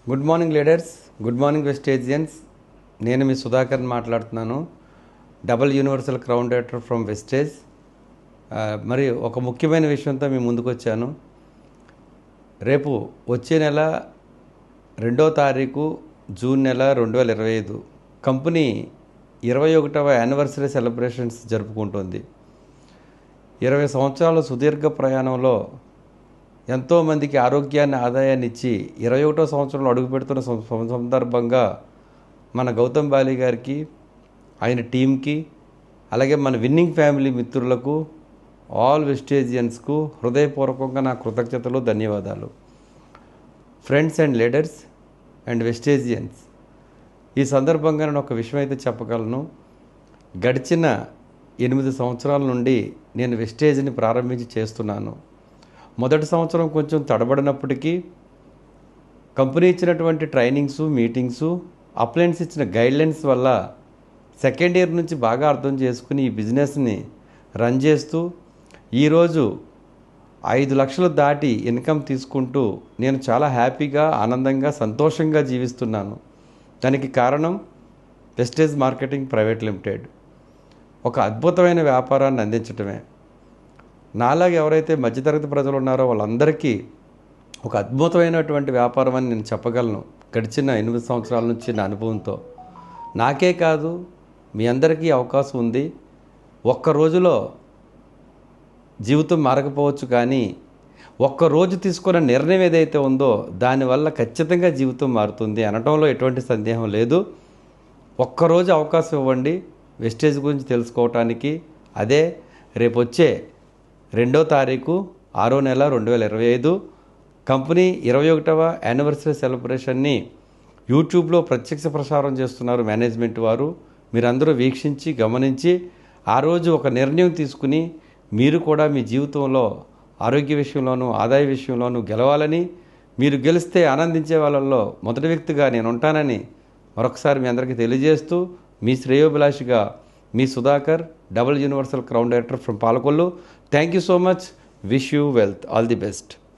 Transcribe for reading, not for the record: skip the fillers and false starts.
Good morning leaders, good morning Vestigians. నేను మీ సుధాకర్ మాట్లాడుతున్నాను, double universal crown director from Vestige. మరి ఒక ముఖ్యమైన విషయంతో మీ ముందుకు వచ్చాను. రేపు వచ్చే నెల 2వ తారీఖు జూన్ నెల 2025 కంపెనీ 21వ యానివర్సరీ సెలబ్రేషన్స్ జరుపుకుంటుంది. 20 సంవత్సరాల సుదీర్ఘ ప్రయాణంలో ఎంతోమందికి ఆరోగ్యాన్ని, ఆదాయాన్ని ఇచ్చి 21వ సంవత్సరంలో అడుగుపెడుతున్న సందర్భంగా మన గౌతమ్ బాలి గారికి, ఆయన టీంకి, అలాగే మన విన్నింగ్ ఫ్యామిలీ మిత్రులకు, ఆల్ వెస్టేజియన్స్కు హృదయపూర్వకంగా నా కృతజ్ఞతలు, ధన్యవాదాలు. ఫ్రెండ్స్ అండ్ లీడర్స్ అండ్ వెస్టేజియన్స్, ఈ సందర్భంగా నేను ఒక విషయం అయితే చెప్పగలను. గడిచిన 8 సంవత్సరాల నుండి నేను వెస్టేజ్ని ప్రారంభించి చేస్తున్నాను. మొదటి సంవత్సరం కొంచెం తడబడినప్పటికీ కంపెనీ ఇచ్చినటువంటి ట్రైనింగ్సు, మీటింగ్సు, అప్లయన్స్ ఇచ్చిన గైడ్లైన్స్ వల్ల సెకండ్ ఇయర్ నుంచి బాగా అర్థం చేసుకుని ఈ బిజినెస్ని రన్ చేస్తూ ఈరోజు 5 లక్షలు దాటి ఇన్కమ్ తీసుకుంటూ నేను చాలా హ్యాపీగా, ఆనందంగా, సంతోషంగా జీవిస్తున్నాను. దానికి కారణం వెస్టేజ్ మార్కెటింగ్ ప్రైవేట్ లిమిటెడ్ ఒక అద్భుతమైన వ్యాపారాన్ని అందించటమే. నాలాగా ఎవరైతే మధ్యతరగతి ప్రజలు ఉన్నారో వాళ్ళందరికీ ఒక అద్భుతమైనటువంటి వ్యాపారం అని నేను చెప్పగలను. గడిచిన 8 సంవత్సరాల నుంచి నా అనుభవంతో నాకే కాదు, మీ అందరికీ అవకాశం ఉంది. ఒక్క రోజులో జీవితం మారకపోవచ్చు, కానీ ఒక్కరోజు తీసుకున్న నిర్ణయం ఏదైతే ఉందో దానివల్ల ఖచ్చితంగా జీవితం మారుతుంది అనటంలో ఎటువంటి సందేహం లేదు. ఒక్కరోజు అవకాశం ఇవ్వండి వెస్టేజ్ గురించి తెలుసుకోవటానికి. అదే రేపు వచ్చే 2వ తారీఖు 6వ నెల 2025 కంపెనీ 21వ యానివర్సరీ సెలబ్రేషన్ని యూట్యూబ్లో ప్రత్యక్ష ప్రసారం చేస్తున్నారు మేనేజ్మెంట్ వారు. మీరందరూ వీక్షించి, గమనించి ఆ రోజు ఒక నిర్ణయం తీసుకుని మీరు కూడా మీ జీవితంలో ఆరోగ్య విషయంలోనూ, ఆదాయ విషయంలోనూ గెలవాలని, మీరు గెలిస్తే ఆనందించే వాళ్ళల్లో మొదటి వ్యక్తిగా నేను ఉంటానని మరొకసారి మీ అందరికీ తెలియజేస్తూ, మీ శ్రేయోభిలాషిగా మీ Sudhakar, double universal crown director from Palakollu. Thank you so much. Wish you wealth. All the best.